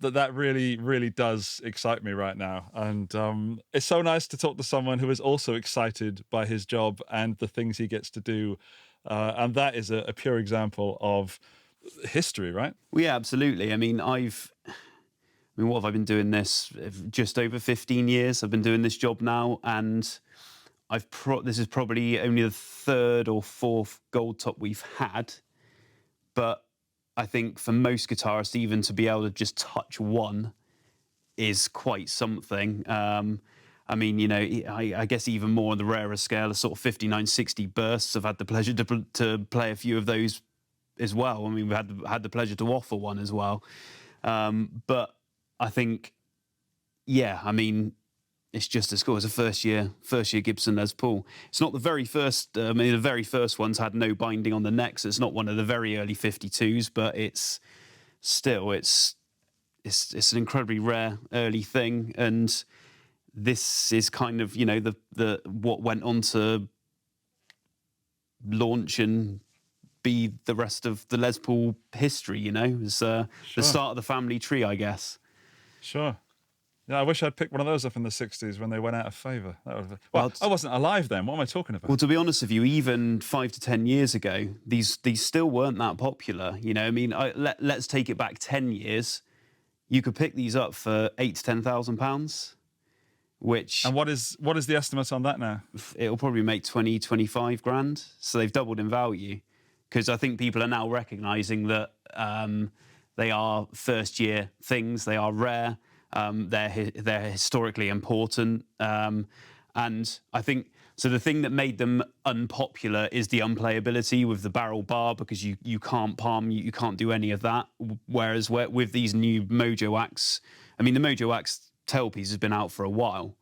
So that really does excite me right now. And it's so nice to talk to someone who is also excited by his job and the things he gets to do. And that is a pure example of history, right? Well, yeah, absolutely. I mean, what have I been doing this? Just over 15 years I've been doing this job now, and this is probably only the third or fourth GoldTop we've had. But I think for most guitarists, even to be able to just touch one is quite something. I mean, you know, I guess even more on the rarer scale, a sort of 5960 bursts. I've had the pleasure to play a few of those as well. I mean, we've had the pleasure to offer one as well. But I think, yeah, I mean, it's just as cool as a first year Gibson Les Paul. It's not the very first. I mean, the very first ones had no binding on the necks. It's not one of the very early 52s, but it's still it's an incredibly rare early thing. And this is kind of, you know, the what went on to launch and be the rest of the Les Paul history. You know, it's the start of the family tree, I guess. Sure. Yeah, I wish I'd picked one of those up in the 60s when they went out of favour. Well, I wasn't alive then. What am I talking about? Well, to be honest with you, even 5 to 10 years ago, these still weren't that popular. You know, I mean, let's take it back 10 years. You could pick these up for £8,000 to £10,000, which... And what is the estimate on that now? It'll probably make 20, 25 grand. So they've doubled in value, because I think people are now recognising that they are first-year things. They are rare. They're historically important, and I think so. The thing that made them unpopular is the unplayability with the barrel bar, because you can't palm, you can't do any of that. Whereas with these new 𝗬𝗪𝗡𝗪, I mean, the 𝗬𝗪𝗡𝗪 tailpiece has been out for a while,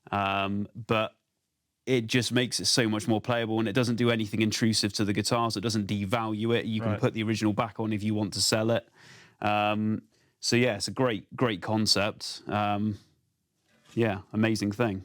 but it just makes it so much more playable, and it doesn't do anything intrusive to the guitar, so it doesn't devalue it. You can put the original back on if you want to sell it. So yeah, it's a great concept. Yeah, amazing thing.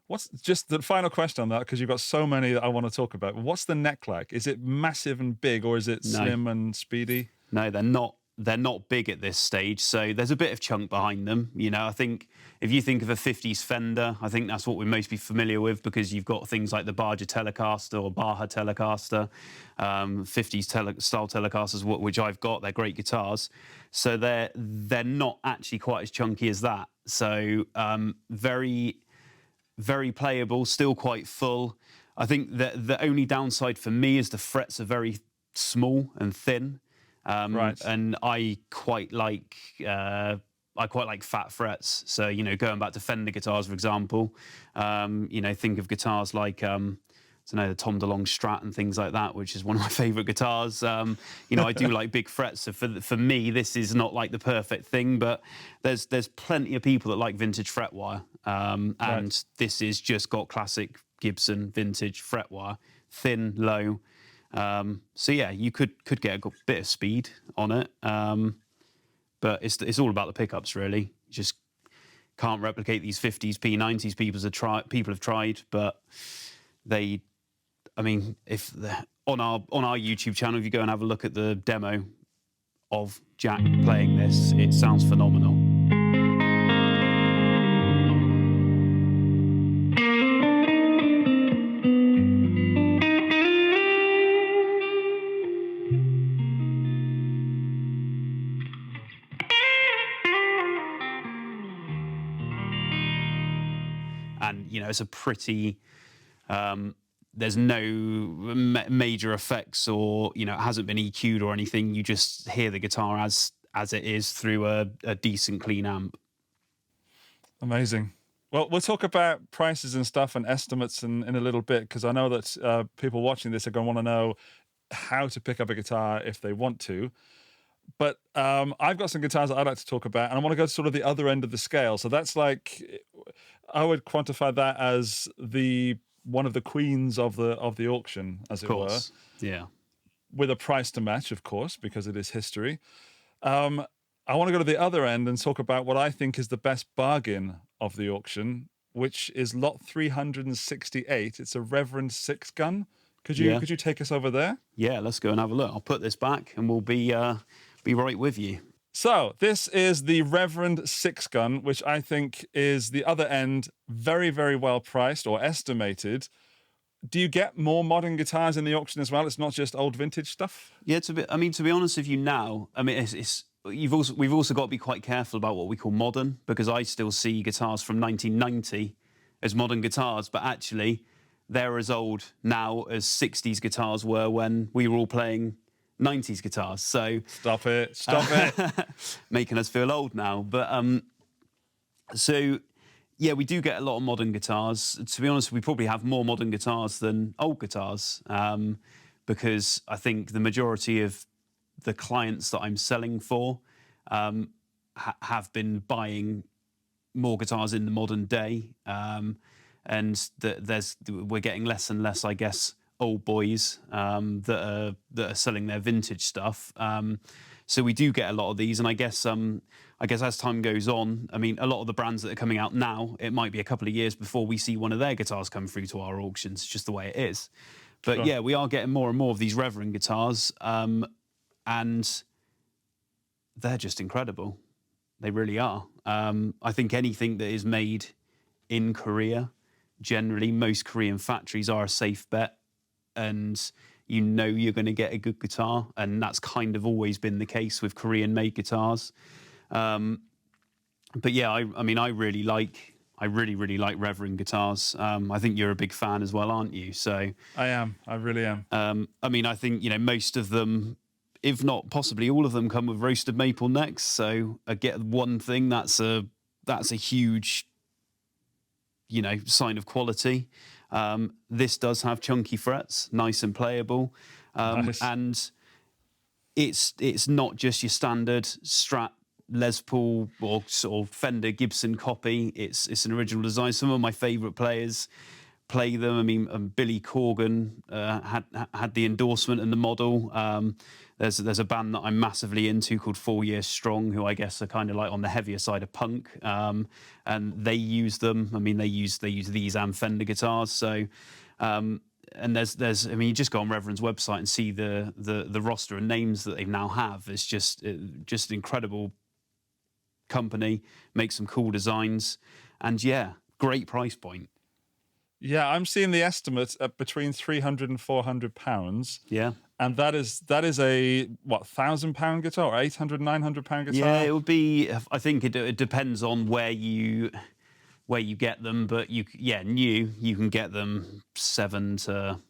What's just the final question on that, because you've got so many that I want to talk about. What's the neck like? Is it massive and big, or is it slim and speedy? No, they're not they're not big at this stage, so there's a bit of chunk behind them. You know, I think if you think of a 50s Fender, I think that's what we're most be familiar with, because you've got things like the Bargin Telecaster or Baja Telecaster, 50s style Telecasters, which I've got. They're great guitars, so they're not actually quite as chunky as that. So very, very playable, still quite full. I think that the only downside for me is the frets are very small and thin. Right. And I quite like fat frets. So, you know, going back to Fender guitars, for example, you know, think of guitars like, I don't know, the Tom DeLonge Strat and things like that, which is one of my favourite guitars. You know, I do like big frets. So for me, this is not like the perfect thing, but there's plenty of people that like vintage fret wire. And this is just got classic Gibson vintage fret wire, thin, low. So yeah, you could get a bit of speed on it, but it's all about the pickups, really. You just can't replicate these 50s P90s. People have tried, but they, I mean, if on our YouTube channel, if you go and have a look at the demo of Jack playing this, it sounds phenomenal. And, you know, it's a pretty, there's no major effects, or, you know, it hasn't been EQ'd or anything. You just hear the guitar as it is through a decent, clean amp. Amazing. Well, we'll talk about prices and stuff and estimates in a little bit, because I know that people watching this are going to want to know how to pick up a guitar if they want to. But I've got some guitars that I'd like to talk about, and I want to go to sort of the other end of the scale. So that's like, I would quantify that as one of the queens of the auction, as it were. Yeah. With a price to match, of course, because it is history. I want to go to the other end and talk about what I think is the best bargain of the auction, which is lot 368. It's a Reverend 6-gun. Could you take us over there? Yeah, let's go and have a look. I'll put this back and we'll be right with you. So this is the Reverend 6-gun, which I think is the other end, very, very well priced or estimated. Do you get more modern guitars in the auction as well? It's not just old vintage stuff? Yeah, to be honest with you now, I mean, we've also got to be quite careful about what we call modern, because I still see guitars from 1990 as modern guitars, but actually they're as old now as 60s guitars were when we were all playing 90s guitars. So stop it making us feel old now. But so yeah, we do get a lot of modern guitars. To be honest, we probably have more modern guitars than old guitars, because I think the majority of the clients that I'm selling for have been buying more guitars in the modern day, and we're getting less and less, I guess, old boys that are selling their vintage stuff. So we do get a lot of these, and I guess as time goes on, I mean, a lot of the brands that are coming out now, it might be a couple of years before we see one of their guitars come through to our auctions. It's just the way it is. But yeah, we are getting more and more of these Reverend guitars, and they're just incredible. They really are. I think anything that is made in Korea, generally, most Korean factories are a safe bet, and you know you're going to get a good guitar, and that's kind of always been the case with Korean-made guitars. But yeah, I mean, I really really like Reverend guitars. I think you're a big fan as well, aren't you? So I am. I really am. I mean, I think, you know, most of them, if not possibly all of them, come with roasted maple necks. So I get one thing, that's a huge, you know, sign of quality. This does have chunky frets, nice and playable, Nice. and it's not just your standard Strat, Les Paul or sort of Fender Gibson copy. It's an original design. Some of my favourite players play them. I mean, Billy Corgan had the endorsement and the model. There's a band that I'm massively into called 4 Years Strong, who I guess are kind of like on the heavier side of punk, and they use them. I mean, they use these and Fender guitars. So there's I mean, you just go on Reverend's website and see the roster and names that they now have. It's just an incredible company, make some cool designs, and yeah, great price point. Yeah, I'm seeing the estimate at between £300 and £400. Yeah. And that is a what, £1,000 guitar or £800, £900 guitar? Yeah, it would be. I think it depends on where you get them, but new you can get them £750 to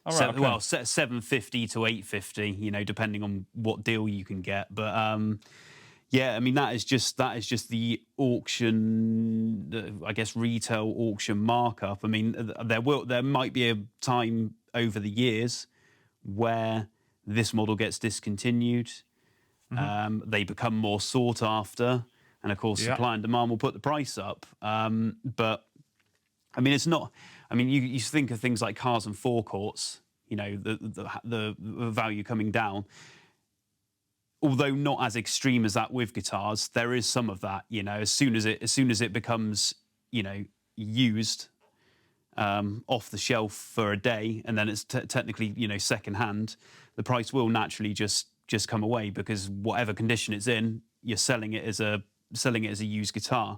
£850. You know, depending on what deal you can get. But yeah, I mean that is just the auction, I guess retail auction markup. I mean there might be a time over the years where this model gets discontinued, they become more sought after, and of course supply and demand will put the price up. But I mean, it's not. I mean, you think of things like cars and forecourts. You know, the value coming down. Although not as extreme as that with guitars, there is some of that. You know, as soon as it becomes, you know, used off the shelf for a day, and then it's technically, you know, second hand, the price will naturally just come away, because whatever condition it's in, you're selling it as a used guitar.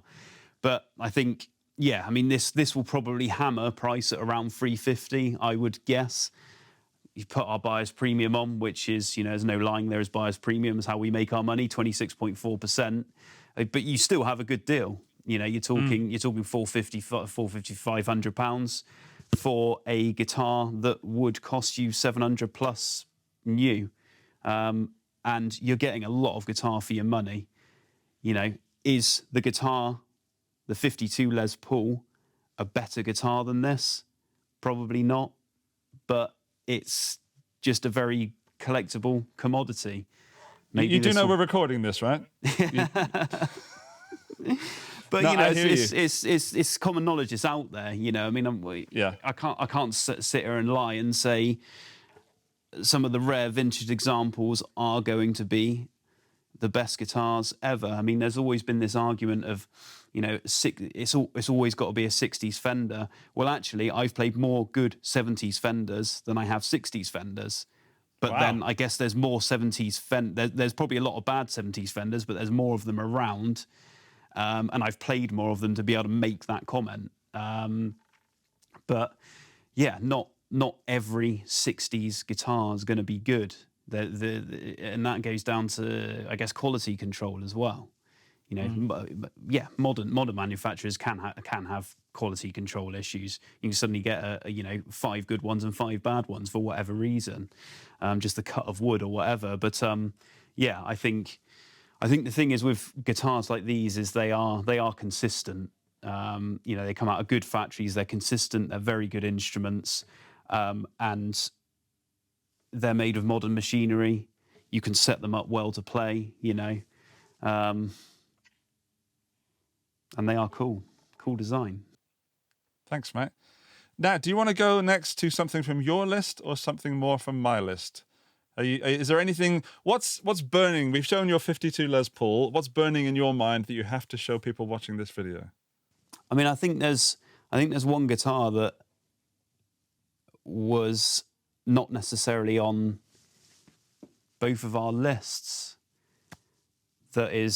But I think, yeah, I mean this will probably hammer price at around £350, I would guess. You put our buyer's premium on, which is, you know, there's no lying, there is buyer's premium, is how we make our money, 26.4%. But you still have a good deal. You know, you're talking £450, £500 for a guitar that would cost you £700 plus new, and you're getting a lot of guitar for your money. You know, is the guitar, the 52 Les Paul, a better guitar than this? Probably not, but it's just a very collectible commodity. Maybe you do know we're recording this, right? But no, you know, it's common knowledge. It's out there. You know, I mean, I can't sit here and lie and say some of the rare vintage examples are going to be the best guitars ever. I mean, there's always been this argument of, you know, it's always got to be a 60s Fender. Well, actually, I've played more good 70s Fenders than I have 60s Fenders. But then I guess there's more 70s Fenders. There's probably a lot of bad 70s Fenders, but there's more of them around. And I've played more of them to be able to make that comment. But yeah, not every 60s guitar is going to be good. And that goes down to, I guess, quality control as well. You know, yeah, modern manufacturers can have quality control issues. You can suddenly get you know, 5 good ones and 5 bad ones for whatever reason, just the cut of wood or whatever. But yeah, I think the thing is with guitars like these is they are consistent. You know, they come out of good factories. They're consistent. They're very good instruments, and they're made of modern machinery. You can set them up well to play. You know. And they are cool design. Thanks, mate. Now, do you want to go next to something from your list or something more from my list? Is there anything? What's burning? We've shown your 52 Les Paul. What's burning in your mind that you have to show people watching this video? I mean, I think there's one guitar that was not necessarily on both of our lists. That it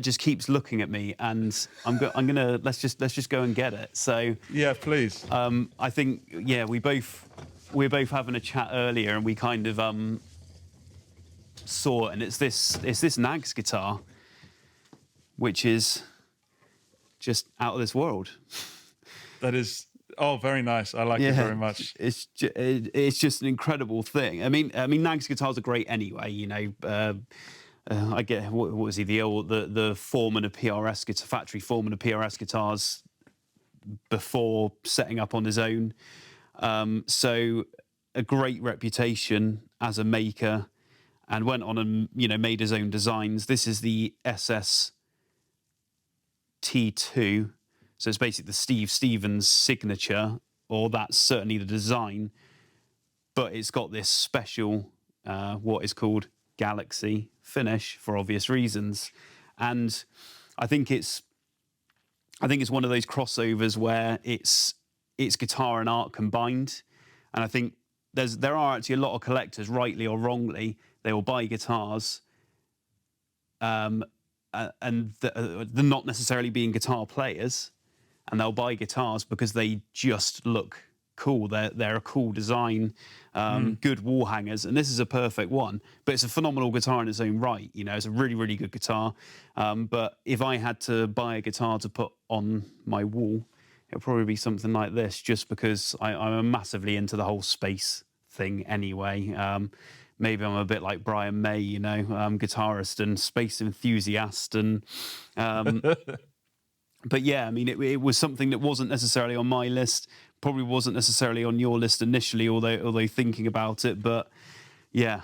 just keeps looking at me, and I'm gonna let's just go and get it. So yeah, please. I think we were both having a chat earlier, and we kind of saw it, and it's this 𝗏𝗏𝗏𝗏 guitar, which is just out of this world. That is. Oh, very nice. I like it very much. It's just an incredible thing. I mean, 𝗏𝗏𝗏𝗏 guitars are great anyway. You know. I get what was he, the foreman of PRS guitar, factory foreman of PRS guitars before setting up on his own. So a great reputation as a maker, and went on and, you know, made his own designs. This is the SS T2, so it's basically the Steve Stevens signature, or that's certainly the design. But it's got this special, what is called Galaxy finish for obvious reasons, and I think it's one of those crossovers where it's guitar and art combined. And I think there are actually a lot of collectors, rightly or wrongly, they will buy guitars, and they're not necessarily being guitar players, and they'll buy guitars because they just look cool. They're a cool design, good wall hangers, and this is a perfect one. But it's a phenomenal guitar in its own right. You know, it's a really, really good guitar. But if I had to buy a guitar to put on my wall, it'll probably be something like this, just because I'm massively into the whole space thing anyway. Maybe I'm a bit like Brian May, you know, guitarist and space enthusiast. And but yeah, I mean, it was something that wasn't necessarily on my list, probably wasn't necessarily on your list initially, although thinking about it. But yeah,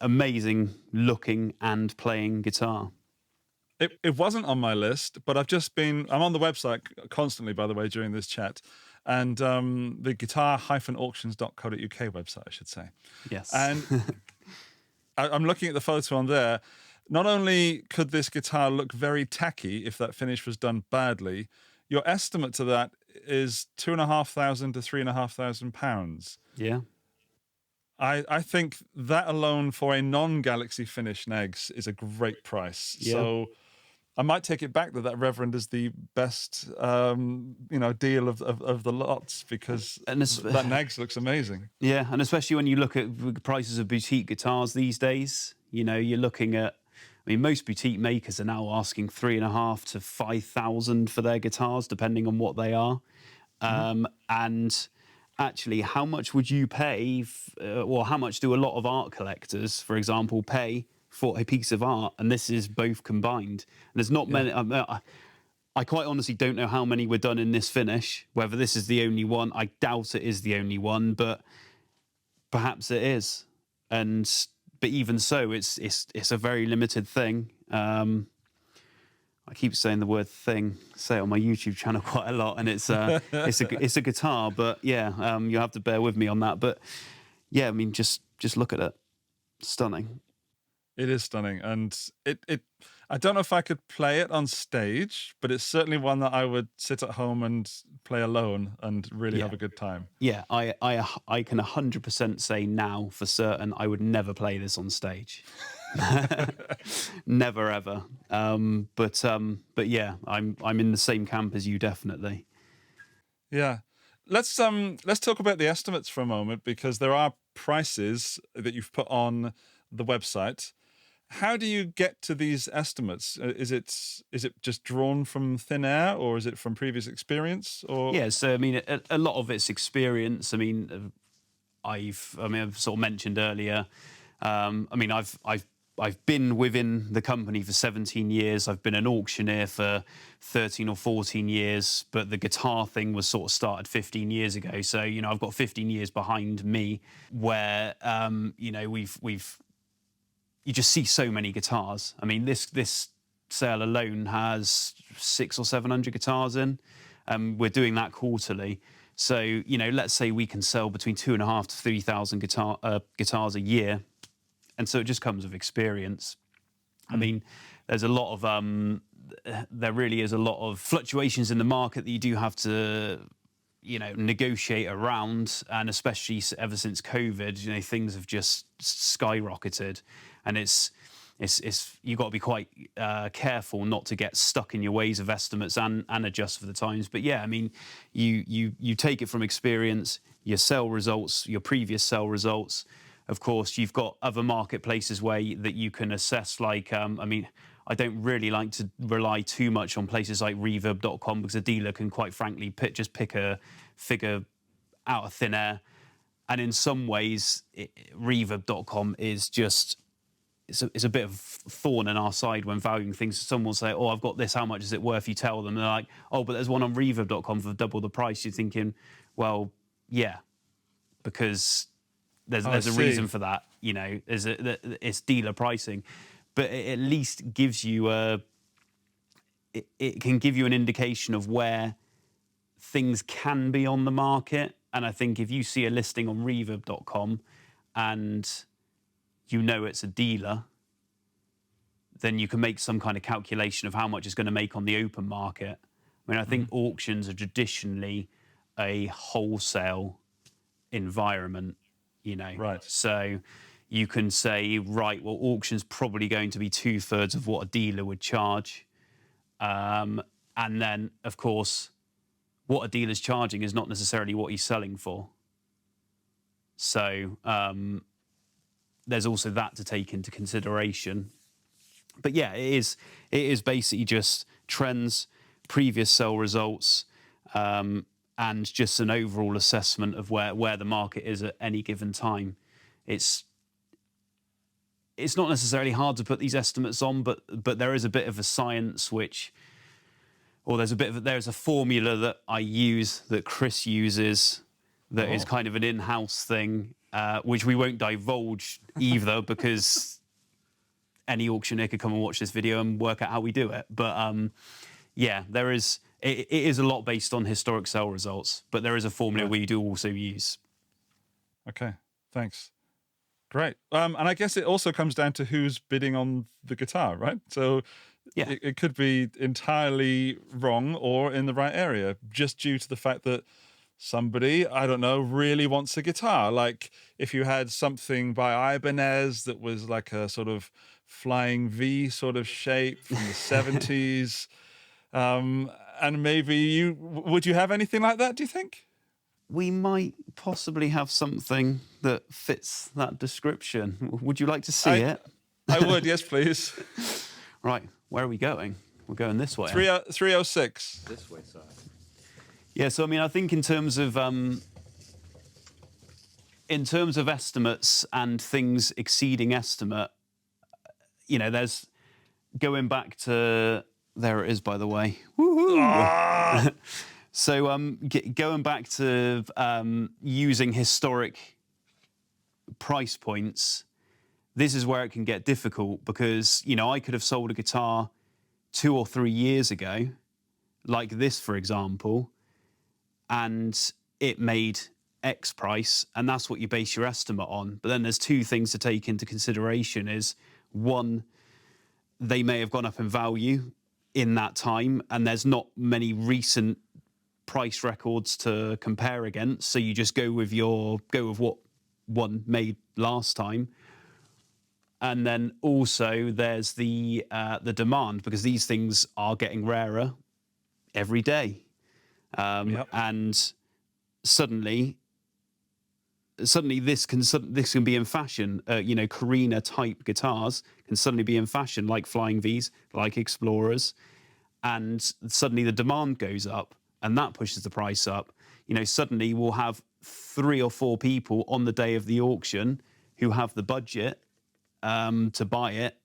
amazing looking and playing guitar. It wasn't on my list, but I'm on the website constantly, by the way, during this chat, and the guitar-auctions.co.uk website, I should say. Yes. And I'm looking at the photo on there. Not only could this guitar look very tacky if that finish was done badly, your estimate to that is £2,500 to £3,500. Yeah. I think that alone for a non-Galaxy finish Negs is a great price. Yeah. So I might take it back that Reverend is the best, deal of the lots, because that Negs looks amazing. Yeah, and especially when you look at the prices of boutique guitars these days, you know, you're looking at, I mean, most boutique makers are now asking $3,500 to $5,000 for their guitars, depending on what they are. And actually, how much would you pay, or how much do a lot of art collectors, for example, pay for a piece of art? And this is both combined. And there's not many. I quite honestly don't know how many were done in this finish. Whether this is the only one, I doubt it is the only one, but perhaps it is. But even so, it's a very limited thing. I keep saying the word thing, say it on my YouTube channel quite a lot, and it's a guitar, but yeah, you'll have to bear with me on that. But yeah, I mean, just look at it, stunning. It is stunning, and I don't know if I could play it on stage, but it's certainly one that I would sit at home and play alone and really have a good time. Yeah, I can 100% say now for certain I would never play this on stage. Never ever. But yeah, I'm in the same camp as you, definitely. Yeah. Let's talk about the estimates for a moment, because there are prices that you've put on the website. How do you get to these estimates? Is it just drawn from thin air, or is it from previous experience? Or yeah, so I mean, a lot of it's experience. I mean, I've sort of mentioned earlier. I mean, I've been within the company for 17 years. I've been an auctioneer for 13 or 14 years, but the guitar thing was sort of started 15 years ago. So, you know, I've got 15 years behind me where, you know, you just see so many guitars. I mean, this sale alone has 600 or 700 guitars in. We're doing that quarterly. So, you know, let's say we can sell between 2,500 to 3,000 guitars a year. And so it just comes with experience. I mean, there's a lot of, there really is a lot of fluctuations in the market that you do have to, you know, negotiate around. And especially ever since COVID, you know, things have just skyrocketed. And you've got to be quite careful not to get stuck in your ways of estimates and adjust for the times. But yeah, I mean, you take it from experience, your sell results, your previous sell results. Of course, you've got other marketplaces that you can assess. Like, I mean, I don't really like to rely too much on places like Reverb.com, because a dealer can quite frankly just pick a figure out of thin air. And in some ways, Reverb.com is just, it's a bit of thorn in our side when valuing things. Someone will say, oh, I've got this, how much is it worth? You tell them, and they're like, oh, but there's one on Reverb.com for double the price. You're thinking, well, yeah, because there's a reason for that. You know, it's dealer pricing. But it at least gives you it can give you an indication of where things can be on the market. And I think if you see a listing on Reverb.com and you know it's a dealer, then you can make some kind of calculation of how much it's going to make on the open market. I mean, I think auctions are traditionally a wholesale environment, you know. Right. So you can say, right, well, auction's probably going to be 2/3 of what a dealer would charge. And then, of course, what a dealer's charging is not necessarily what he's selling for. So there's also that to take into consideration. But yeah, it is basically just trends, previous sale results, and just an overall assessment of where the market is at any given time. It's not necessarily hard to put these estimates on, but there is a bit of a science there's a formula that I use, that Chris uses, that is kind of an in-house thing, which we won't divulge either, because any auctioneer could come and watch this video and work out how we do it. But yeah, it is a lot based on historic sale results, but there is a formula we do also use. Okay, thanks. Great. And I guess it also comes down to who's bidding on the guitar, right? So Yeah. it could be entirely wrong or in the right area, just due to the fact that somebody, I don't know, really wants a guitar. Like if you had something by Ibanez that was like a sort of flying V sort of shape from the 70s, and maybe would you have anything like that, do you think? We might possibly have something that fits that description. Would you like to see it? I would, yes, please. Right, where are we going? We're going this way. 306. This way, sir. Yeah, so I mean, I think in terms of estimates and things exceeding estimate, you know, there's going back to there it is, by the way. Woohoo! So going back to using historic price points, this is where it can get difficult, because, you know, I could have sold a guitar 2 or 3 years ago, like this, for example, and it made X price, and that's what you base your estimate on. But then there's two things to take into consideration is, one, they may have gone up in value in that time, and there's not many recent price records to compare against, so you just go with what one made last time. And then also there's the demand, because these things are getting rarer every day, and suddenly this can be in fashion. You know, Gardiner type guitars can suddenly be in fashion, like Flying V's, like Explorers, and suddenly the demand goes up, and that pushes the price up. You know, suddenly we'll have 3 or 4 people on the day of the auction who have the budget to buy it,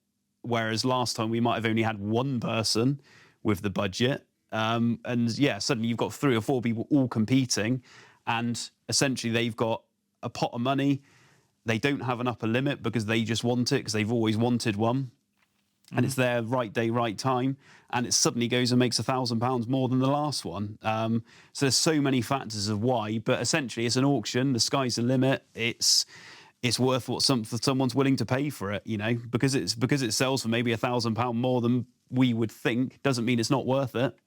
whereas last time we might have only had one person with the budget. And yeah, suddenly you've got 3 or 4 people all competing, and essentially they've got a pot of money. They don't have an upper limit because they just want it, because they've always wanted one. And it's their right day, right time, and it suddenly goes and makes £1,000 more than the last one. So there's so many factors of why, but essentially it's an auction. The sky's the limit. It's worth what someone's willing to pay for it. You know, because it sells for maybe £1,000 more than we would think, doesn't mean it's not worth it.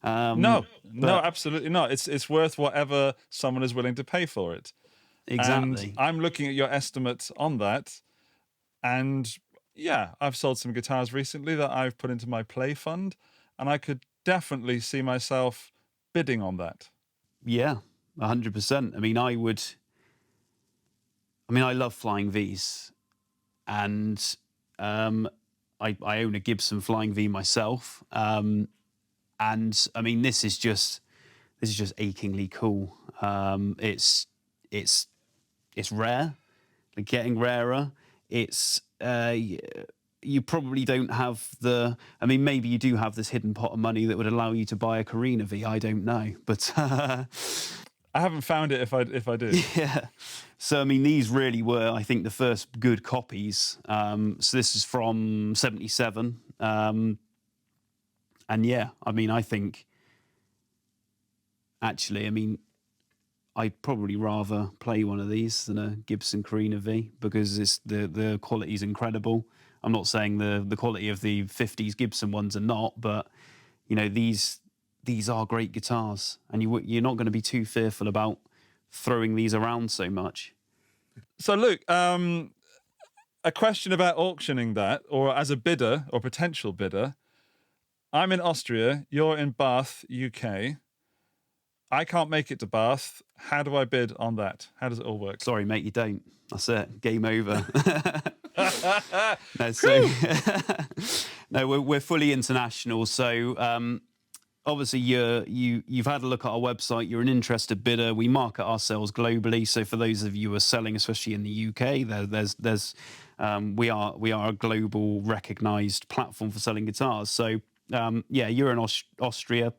No, absolutely not. It's worth whatever someone is willing to pay for it. Exactly. And I'm looking at your estimate on that, and yeah, I've sold some guitars recently that I've put into my play fund, and I could definitely see myself bidding on that. Yeah, 100%. I love Flying V's, and I own a Gibson Flying V myself, and I mean this is just achingly cool. It's rare, getting rarer. It's you probably don't have maybe you do have this hidden pot of money that would allow you to buy a Gardiner V. I don't know, but I haven't found it. If I do, yeah. So I mean, these really were, I think, the first good copies. So this is from '77, and yeah, I mean, I think actually, I mean, I'd probably rather play one of these than a Gibson Gardiner V, because the quality is incredible. I'm not saying the quality of the 50s Gibson ones are not, but you know, these are great guitars, and you're not going to be too fearful about throwing these around so much. So, Luke, a question about auctioning that, or as a bidder or potential bidder. I'm in Austria, you're in Bath, UK. I can't make it to Bath. How do I bid on that? How does it all work? Sorry, mate, you don't. That's it. Game over. No, so no, we're fully international. So obviously you've had a look at our website. You're an interested bidder. We market ourselves globally. So for those of you who are selling, especially in the UK, we are a global recognised platform for selling guitars. So you're in Austria.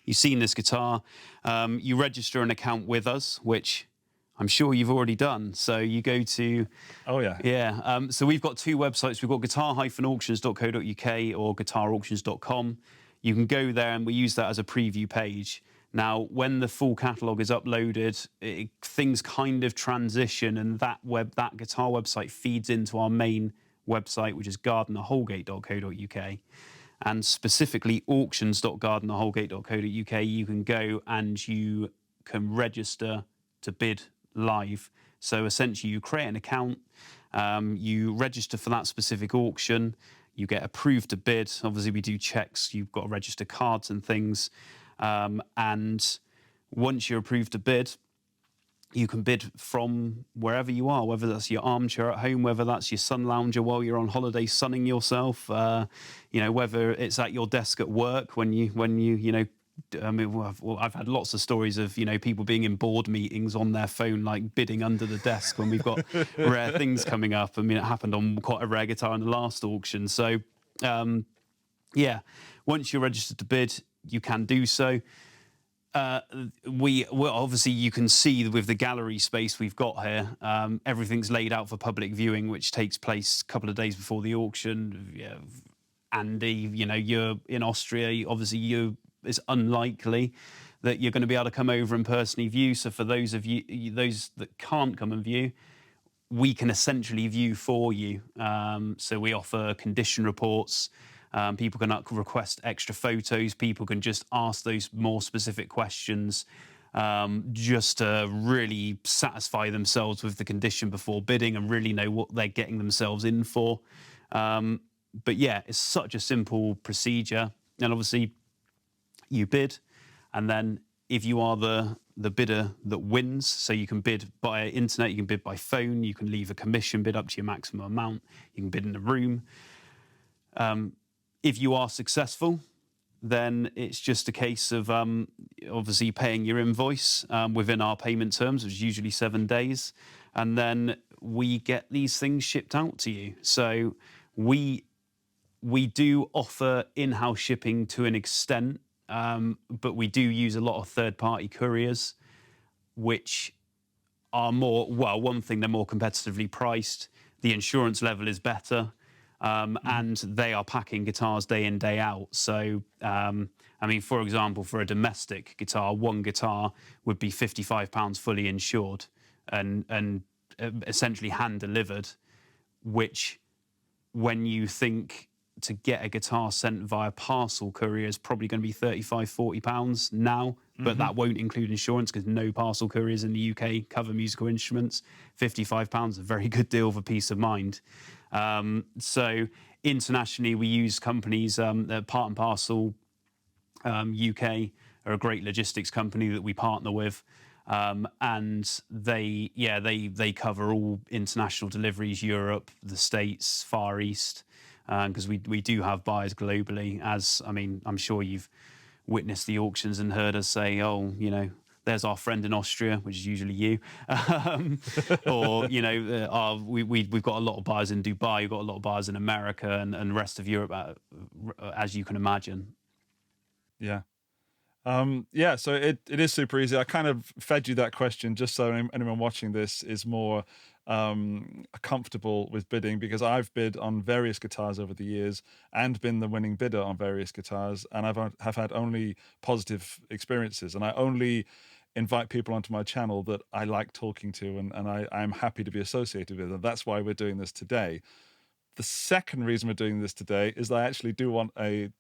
You've seen this guitar. You register an account with us, which I'm sure you've already done. So you go to... Oh, yeah. Yeah. So we've got two websites. We've got guitar-auctions.co.uk or guitarauctions.com. You can go there, and we use that as a preview page. Now, when the full catalogue is uploaded, things kind of transition, and that guitar website feeds into our main website, which is Gardiner-Houlgate.co.uk. And specifically auctions.Gardiner-Houlgate.co.uk, you can go and you can register to bid live. So essentially you create an account, you register for that specific auction, you get approved to bid. Obviously we do checks, you've got to register cards and things. And once you're approved to bid, you can bid from wherever you are, whether that's your armchair at home, whether that's your sun lounger while you're on holiday sunning yourself, whether it's at your desk at work when you I mean, I've had lots of stories of, people being in board meetings on their phone, like bidding under the desk when we've got rare things coming up. I mean, it happened on quite a rare guitar in the last auction. So, once you're registered to bid, you can do so. Obviously, you can see with the gallery space we've got here, everything's laid out for public viewing, which takes place a couple of days before the auction. Yeah, Andy, you're in Austria. Obviously, it's unlikely that you're going to be able to come over and personally view. So for those of you, those that can't come and view, we can essentially view for you. So we offer condition reports. People can request extra photos. People can just ask those more specific questions just to really satisfy themselves with the condition before bidding and really know what they're getting themselves in for. But yeah, it's such a simple procedure. And obviously, you bid, and then if you are the bidder that wins, so you can bid by internet, you can bid by phone, you can leave a commission bid up to your maximum amount, you can bid in the room. If you are successful, then it's just a case of obviously paying your invoice within our payment terms, which is usually 7 days, and then we get these things shipped out to you. So we do offer in-house shipping to an extent, but we do use a lot of third-party couriers, which are one thing, they're more competitively priced, the insurance level is better, and they are packing guitars day in, day out. So, for example, for a domestic guitar, one guitar would be £55 fully insured and essentially hand-delivered, which when you think to get a guitar sent via parcel courier is probably going to be £35-40 now, but that won't include insurance because no parcel couriers in the UK cover musical instruments. £55 is a very good deal for peace of mind. So internationally, we use companies, Part and Parcel UK are a great logistics company that we partner with. And they cover all international deliveries, Europe, the States, Far East, because we do have buyers globally. I'm sure you've witnessed the auctions and heard us say, there's our friend in Austria, which is usually you. Or, we've got a lot of buyers in Dubai, we've got a lot of buyers in America and the rest of Europe, as you can imagine. Yeah. So it is super easy. I kind of fed you that question just so anyone watching this is more comfortable with bidding, because I've bid on various guitars over the years and been the winning bidder on various guitars, and have had only positive experiences, and I only invite people onto my channel that I like talking to and I'm happy to be associated with, and that's why we're doing this today. The second reason we're doing this today is I actually do want a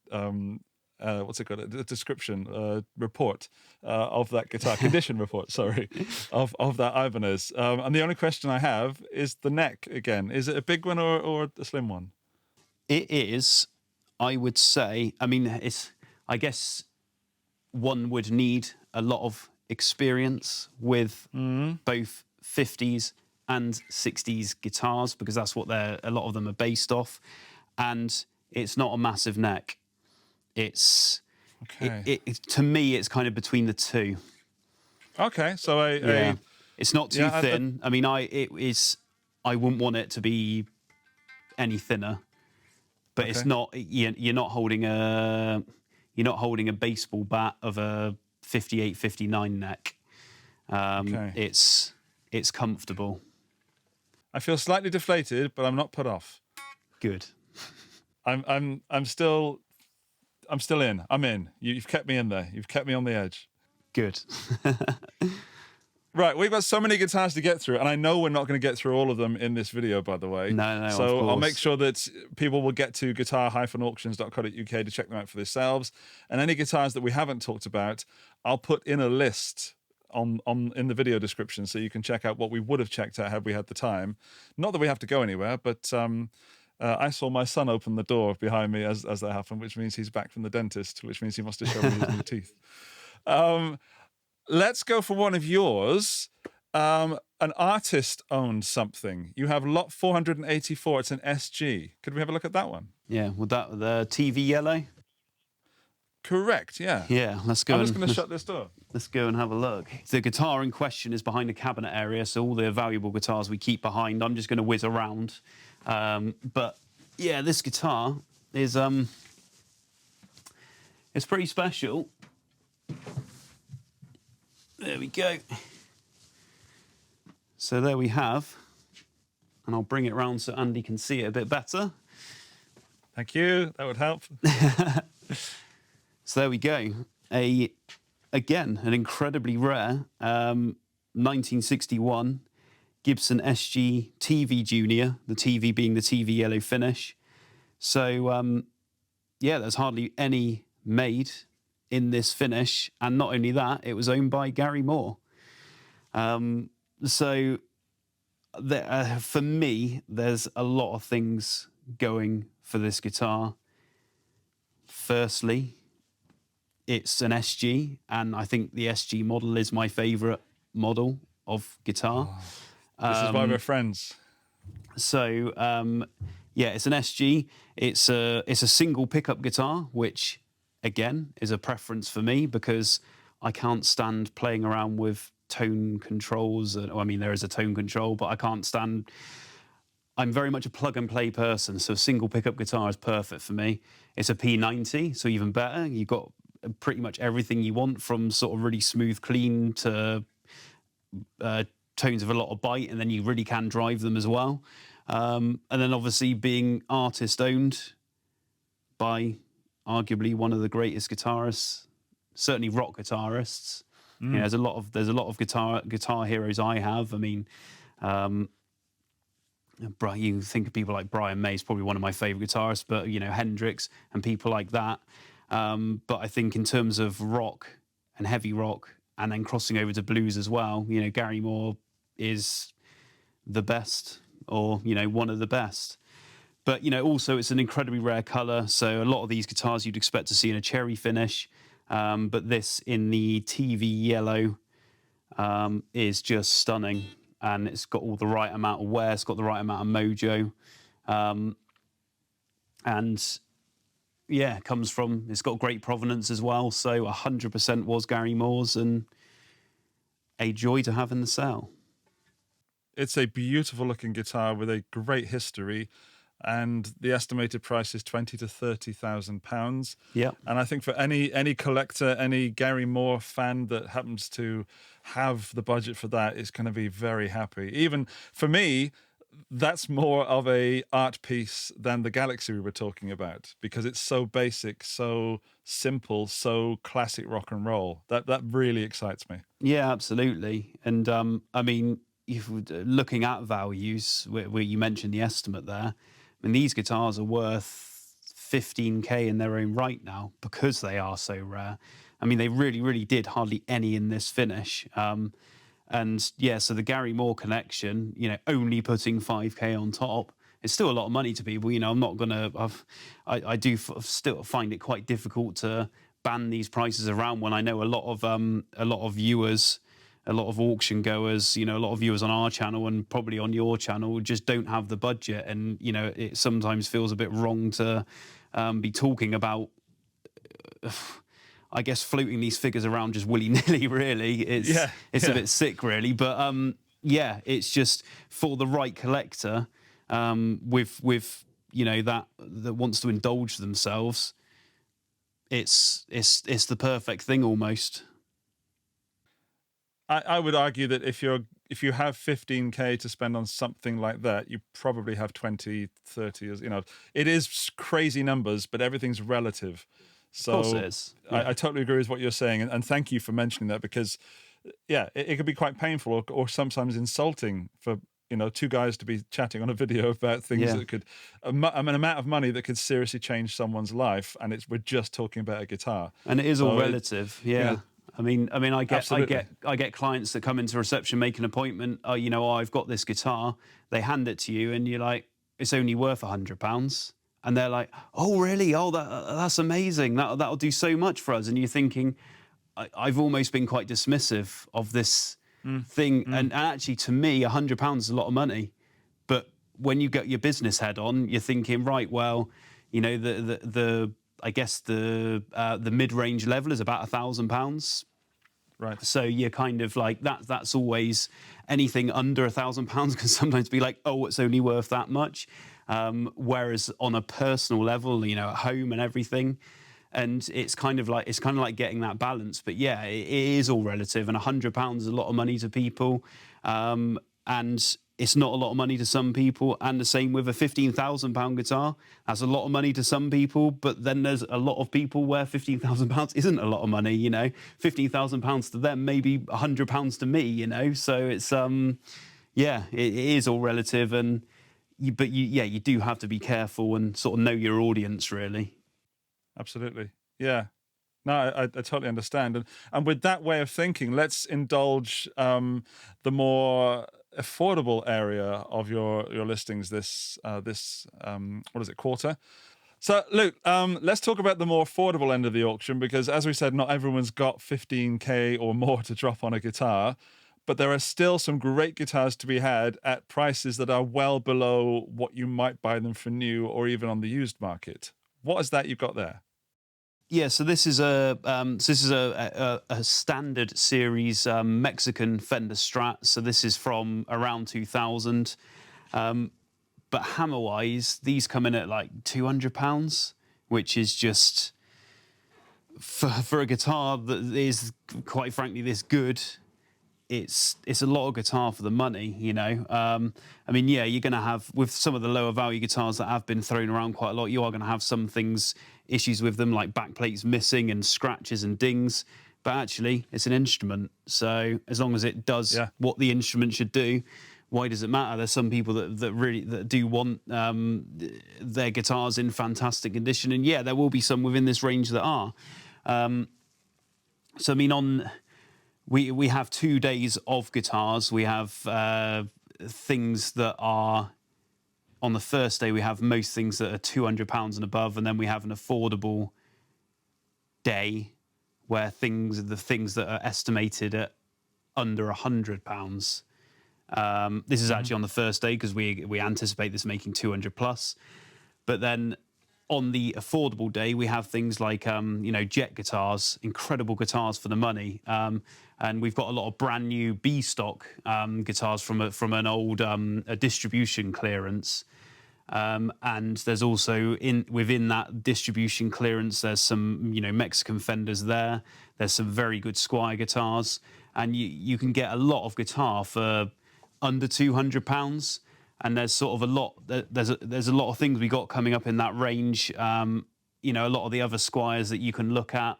what's it called? A description report of that guitar, condition report, sorry, of that Ibanez. And the only question I have is the neck again. Is it a big one or a slim one? It is, I would say, I mean, I guess one would need a lot of experience with both 50s and 60s guitars, because that's what a lot of them are based off. And it's not a massive neck. It's, to me, it's kind of between the two. Okay, so it's not too thin. I mean, I wouldn't want it to be any thinner, but it's not. You're not holding a baseball bat of a 58, 59 neck. It's comfortable. I feel slightly deflated, but I'm not put off. Good. I'm still in. I'm in. You've kept me in there. You've kept me on the edge. Good. Right, we've got so many guitars to get through, and I know we're not going to get through all of them in this video, by the way. No, so of course. I'll make sure that people will get to guitar-auctions.co.uk to check them out for themselves. And any guitars that we haven't talked about, I'll put in a list in the video description so you can check out what we would have checked out had we had the time. Not that we have to go anywhere, but I saw my son open the door behind me as that happened, which means he's back from the dentist, which means he must have shown me his new teeth. Let's go for one of yours. An artist owned something. You have lot 484. It's an SG. Could we have a look at that one? Yeah, with the TV yellow? Correct, yeah. Yeah, let's go. I'm just going to shut this door. Let's go and have a look. The guitar in question is behind the cabinet area, so all the valuable guitars we keep behind. I'm just going to whiz around. But yeah, this guitar is it's pretty special. There we go. So there we have, and I'll bring it round so Andy can see it a bit better. Thank you. That would help. So there we go. Again, an incredibly rare 1961 Gibson SG TV Junior, the TV being the TV yellow finish. So, yeah, there's hardly any made in this finish. And not only that, it was owned by Gary Moore. So, for me, there's a lot of things going for this guitar. Firstly, it's an SG, and I think the SG model is my favourite model of guitar. This is why we're friends. So, yeah, it's an SG. It's a single pickup guitar, which, again, is a preference for me because I can't stand playing around with tone controls. I mean, there is a tone control, but I can't stand... I'm very much a plug-and-play person, so a single pickup guitar is perfect for me. It's a P90, so even better. You've got pretty much everything you want, from sort of really smooth, clean to tones of a lot of bite, and then you really can drive them as well. And then obviously being artist-owned by arguably one of the greatest guitarists, certainly rock guitarists. You know, there's a lot of guitar heroes I have. I mean, you think of people like Brian May is probably one of my favourite guitarists, but, you know, Hendrix and people like that. But I think in terms of rock and heavy rock, and then crossing over to blues as well, you know, Gary Moore is the best, or, you know, one of the best. But, you know, also it's an incredibly rare colour, so a lot of these guitars you'd expect to see in a cherry finish, but this in the TV yellow is just stunning. And it's got all the right amount of wear, it's got the right amount of mojo. And yeah, it's got great provenance as well. So 100% was Gary Moore's, and a joy to have in the cell. It's a beautiful looking guitar with a great history. And the estimated price is £20,000 to £30,000. Yeah. And I think for any collector, any Gary Moore fan that happens to have the budget for that is going to be very happy. Even for me, that's more of a art piece than the Galaxy we were talking about, because it's so basic, so simple, so classic rock and roll. That really excites me. Yeah, absolutely. And I mean, looking at values, where you mentioned the estimate there, I mean, these guitars are worth 15k in their own right now because they are so rare. I mean, they really, really did hardly any in this finish. And yeah, so the Gary Moore connection, you know, only putting 5k on top, it's still a lot of money to people. You know, I'm not going to, I do still find it quite difficult to ban these prices around when I know a lot of viewers, a lot of auction goers, you know, a lot of viewers on our channel and probably on your channel just don't have the budget. And, you know, it sometimes feels a bit wrong to be talking about, I guess, floating these figures around just willy-nilly, really. It's a bit sick, really. But, yeah, it's just for the right collector with you know, that wants to indulge themselves, it's the perfect thing almost. I would argue that if you have 15k to spend on something like that, you probably have 20, 30, you know, it is crazy numbers, but everything's relative. So of course it is. Yeah. I totally agree with what you're saying. And thank you for mentioning that because, yeah, it could be quite painful or sometimes insulting for, you know, two guys to be chatting on a video about things that could, an amount of money that could seriously change someone's life. And we're just talking about a guitar. And it is all relative. Yeah. You know, I mean, I get clients that come into reception, make an appointment. Oh, you know, I've got this guitar. They hand it to you, and you're like, it's only worth £100, and they're like, oh, really? Oh, that's amazing. That'll do so much for us. And you're thinking, I've almost been quite dismissive of this thing, and actually, to me, £100 is a lot of money. But when you get your business head on, you're thinking, right, well, you know, I guess the mid-range level is about £1,000. Right. So you're kind of like that's always anything under £1,000 can sometimes be like, oh, it's only worth that much. Whereas on a personal level, you know, at home and everything, and it's kind of like getting that balance. But yeah, it is all relative, and £100 is a lot of money to people, and it's not a lot of money to some people. And the same with a £15,000 guitar. That's a lot of money to some people, but then there's a lot of people where £15,000 isn't a lot of money. You know, £15,000 to them, maybe £100 to me. You know, so it's yeah, it is all relative, and you do have to be careful and sort of know your audience, really. Absolutely, yeah. No, I totally understand, and with that way of thinking, let's indulge the more affordable area of your listings this what is it, quarter. So Luke, let's talk about the more affordable end of the auction, because as we said, not everyone's got 15k or more to drop on a guitar, but there are still some great guitars to be had at prices that are well below what you might buy them for new or even on the used market. What is that you've got there? Yeah, so this is a standard series Mexican Fender Strat. So this is from around 2000. But hammer-wise, these come in at like £200, which is just for a guitar that is, quite frankly, this good. It's a lot of guitar for the money, you know. I mean, yeah, you're going to have, with some of the lower value guitars that have been thrown around quite a lot, you are going to have some issues with them, like backplates missing and scratches and dings. But actually, it's an instrument. So as long as it does what the instrument should do, why does it matter? There's some people that really do want their guitars in fantastic condition. And yeah, there will be some within this range that are. So, I mean, we have 2 days of guitars. We have things that are, on the first day, we have most things that are £200 and above, and then we have an affordable day where the things that are estimated at under £100. This is actually on the first day because we anticipate this making 200 plus. But then on the affordable day, we have things like you know, jet guitars, incredible guitars for the money. And we've got a lot of brand new B stock guitars from an old a distribution clearance. And there's also within that distribution clearance, there's some, you know, Mexican Fenders there. There's some very good Squier guitars, and you can get a lot of guitar for under £200. And there's sort of a lot. There's a lot of things we got coming up in that range. You know, a lot of the other Squiers that you can look at.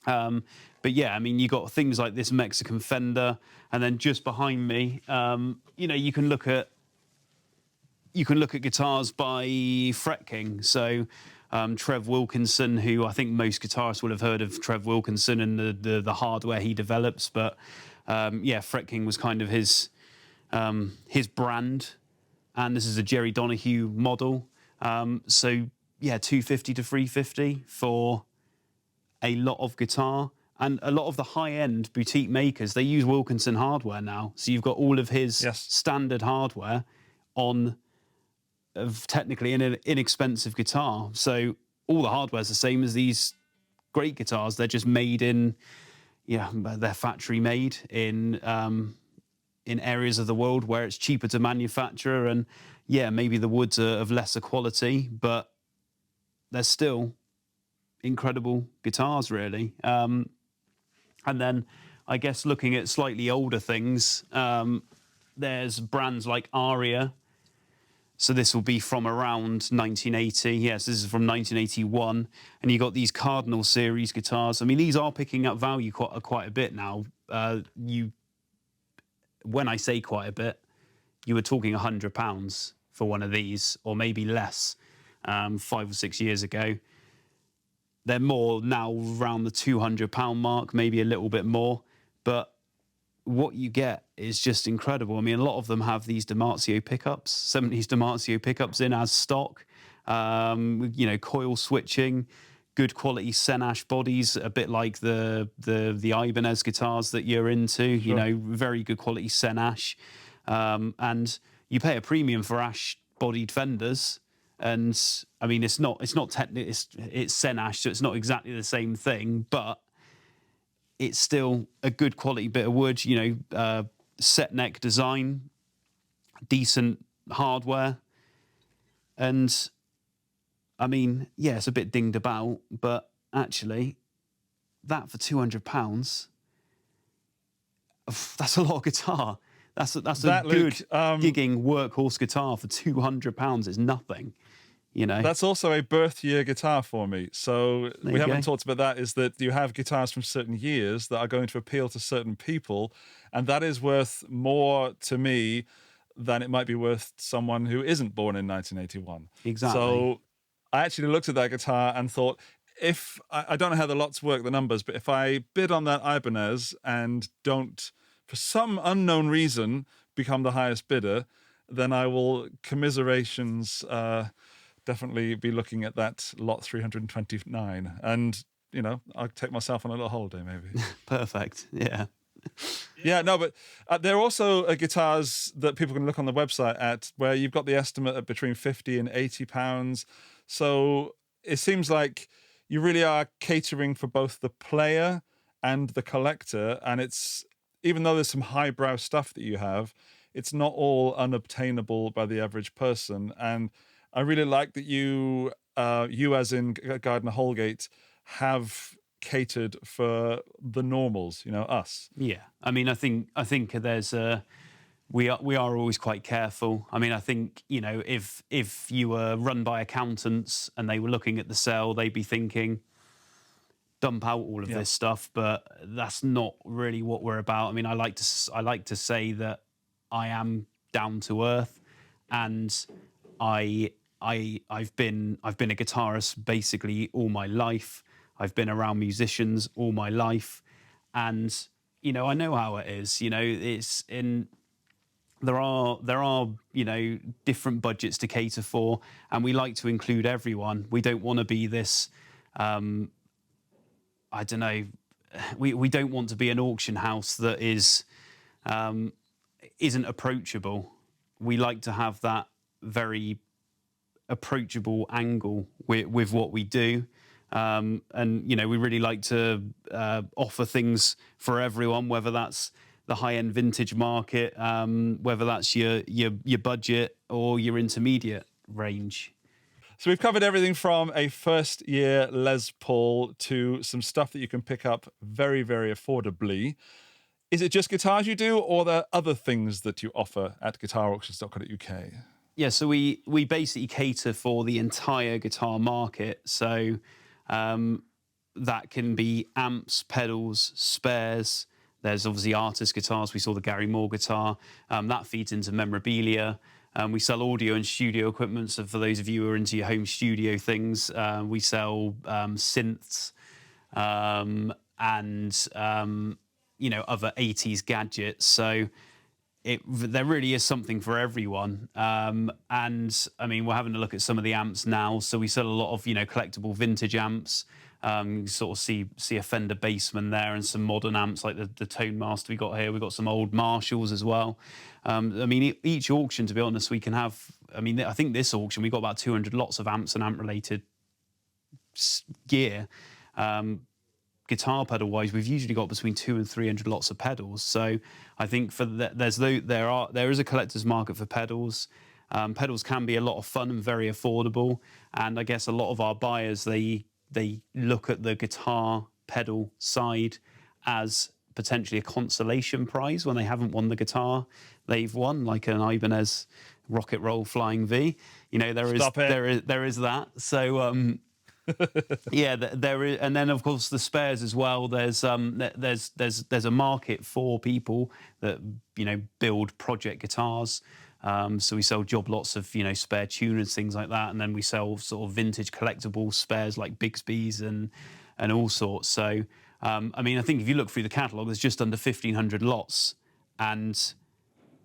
But yeah, I mean, you got things like this Mexican Fender, and then just behind me, you know, you can look at guitars by Fret King. So Trev Wilkinson, who I think most guitarists will have heard of Trev Wilkinson and the hardware he develops. But yeah, Fret King was kind of his brand. And this is a Jerry Donahue model. So yeah, 250 to 350 for a lot of guitar. And a lot of the high-end boutique makers, they use Wilkinson hardware now. So you've got all of his standard hardware on technically an inexpensive guitar. So all the hardware's the same as these great guitars. They're just made in, they're factory made in areas of the world where it's cheaper to manufacture. And yeah, maybe the woods are of lesser quality, but they're still incredible guitars, really. And then I guess looking at slightly older things, there's brands like Aria. So this will be from around 1980. Yes, this is from 1981. And you got these Cardinal series guitars. I mean, these are picking up value quite a bit now. When I say quite a bit, you were talking £100 for one of these, or maybe less, 5 or 6 years ago. They're more now around the £200 mark, maybe a little bit more. But what you get is just incredible. I mean, a lot of them have these 𝗬𝗪𝗪𝗪 pickups, 70s 𝗬𝗪𝗪𝗪 pickups in as stock. Coil switching, good quality Senash bodies, a bit like the Ibanez guitars that you're into. Sure. Very good quality Senash, and you pay a premium for ash-bodied fenders. And I mean, it's technically it's Senash, so it's not exactly the same thing, but it's still a good quality bit of wood. Set neck design, decent hardware, and I mean, yeah, it's a bit dinged about, but actually, that for £200, that's a lot of guitar. That's a good gigging workhorse guitar for £200 is nothing. That's also a birth year guitar for me. So we haven't talked about that, is that you have guitars from certain years that are going to appeal to certain people, and that is worth more to me than it might be worth someone who isn't born in 1981. Exactly. So I actually looked at that guitar and thought, if I don't know how the lots work, the numbers, but if I bid on that Ibanez and don't, for some unknown reason, become the highest bidder, then I will, commiserations, definitely be looking at that lot 329. And, I'll take myself on a little holiday, maybe. Perfect, yeah. Yeah, no, but there are also guitars that people can look on the website at where you've got the estimate at between £50 and £80. So it seems like you really are catering for both the player and the collector. And it's, even though there's some highbrow stuff that you have, it's not all unobtainable by the average person. And I really like that you as in Gardiner Houlgate, have catered for the normals, us. Yeah, I mean, I think there's we are always quite careful. I mean, I think if you were run by accountants and they were looking at the sale, they'd be thinking, dump out all of this stuff. But that's not really what we're about. I mean, I like to say that I am down to earth, and I've been a guitarist basically all my life. I've been around musicians all my life, and I know how it is. It's in there are different budgets to cater for, and we like to include everyone. We don't want to be this. I don't know. We don't want to be an auction house that isn't approachable. We like to have that very approachable angle with what we do. And we really like to offer things for everyone, whether that's the high-end vintage market, whether that's your budget or your intermediate range. So we've covered everything from a first-year Les Paul to some stuff that you can pick up very, very affordably. Is it just guitars you do, or are there other things that you offer at guitarauctions.co.uk? Yeah, so we basically cater for the entire guitar market. So that can be amps, pedals, spares. There's obviously artist guitars. We saw the Gary Moore guitar. That feeds into memorabilia. We sell audio and studio equipment. So for those of you who are into your home studio things, we sell synths and other 80s gadgets. So there really is something for everyone. And I mean, we're having a look at some of the amps now. So we sell a lot of collectible vintage amps. You sort of see a Fender Bassman there and some modern amps like the Tone Master we got here. We've got some old Marshalls as well. I mean, each auction, to be honest, we can have. I mean, I think this auction we got about 200 lots of amps and amp-related gear. Guitar pedal wise, we've usually got between 200 and 300 lots of pedals. So I think there is a collector's market for pedals. Pedals can be a lot of fun and very affordable. And I guess a lot of our buyers they look at the guitar pedal side as potentially a consolation prize when they haven't won the guitar they've won, like an Ibanez Rocket Roll Flying V. There is that. So yeah, there is, and then of course the spares as well. There's a market for people that build project guitars. So we sell job lots of spare tuners, things like that, and then we sell sort of vintage collectible spares like Bigsby's and all sorts. So I mean, I think if you look through the catalogue, there's just under 1,500 lots, and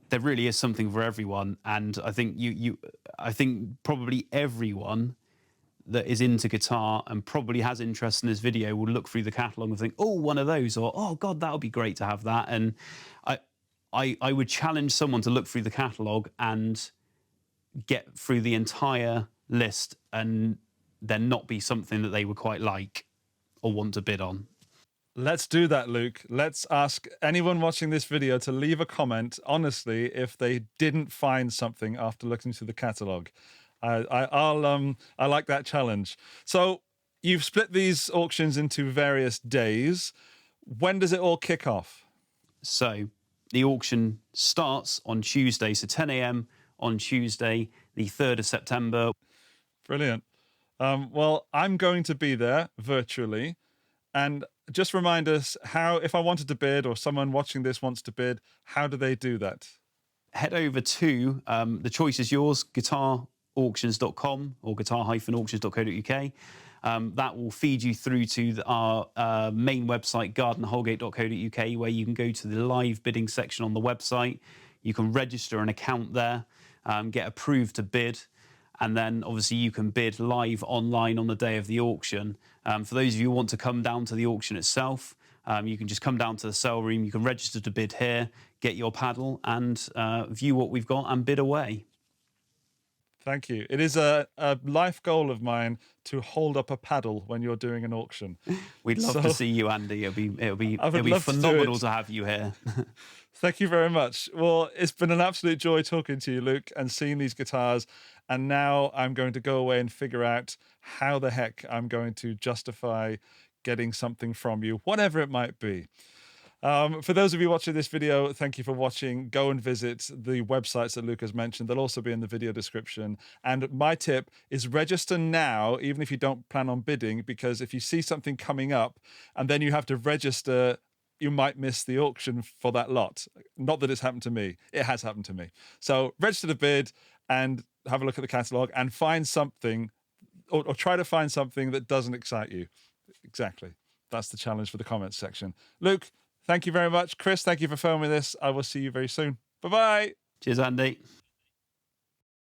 there really is something for everyone. And I think I think probably everyone that is into guitar and probably has interest in this video will look through the catalogue and think, oh, one of those, or oh God, that would be great to have that. And I would challenge someone to look through the catalogue and get through the entire list and there not be something that they would quite like or want to bid on. Let's do that, Luke. Let's ask anyone watching this video to leave a comment, honestly, if they didn't find something after looking through the catalogue. I like that challenge. So you've split these auctions into various days. When does it all kick off? So the auction starts on Tuesday, so 10 a.m. on Tuesday, the 3rd of September. Brilliant. Well, I'm going to be there virtually. And just remind us how, if I wanted to bid or someone watching this wants to bid, how do they do that? Head over to, the choice is yours, guitarauctions.com or guitar-auctions.co.uk. That will feed you through to our main website, Gardiner-Houlgate.co.uk, where you can go to the live bidding section on the website. You can register an account there, get approved to bid, and then obviously you can bid live online on the day of the auction. For those of you who want to come down to the auction itself, you can just come down to the sale room, you can register to bid here, get your paddle and view what we've got and bid away. Thank you. It is a life goal of mine to hold up a paddle when you're doing an auction. We'd love to see you, Andy. It'll be phenomenal to have you here. Thank you very much. Well, it's been an absolute joy talking to you, Luke, and seeing these guitars. And now I'm going to go away and figure out how the heck I'm going to justify getting something from you, whatever it might be. For those of you watching this video, thank you for watching. Go and visit the websites that Luke has mentioned. They'll also be in the video description. And my tip is register now, even if you don't plan on bidding, because if you see something coming up and then you have to register, you might miss the auction for that lot. Not that it's happened to me. It has happened to me. So register to bid and have a look at the catalogue and find something or try to find something that doesn't excite you. Exactly. That's the challenge for the comments section. Luke, thank you very much. Chris, thank you for filming this. I will see you very soon. Bye-bye. Cheers, Andy.